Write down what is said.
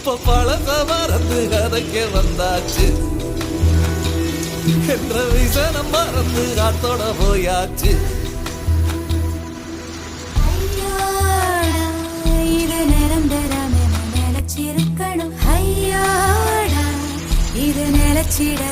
இப்ப பழச மறந்து கதைக்க வந்தாச்சு என்ற விசனம் மறந்து காத்தோட போயாச்சு. இது நிரந்தரம் நினைச்சிருக்கணும். ஐயாடா இது நிலச்சிட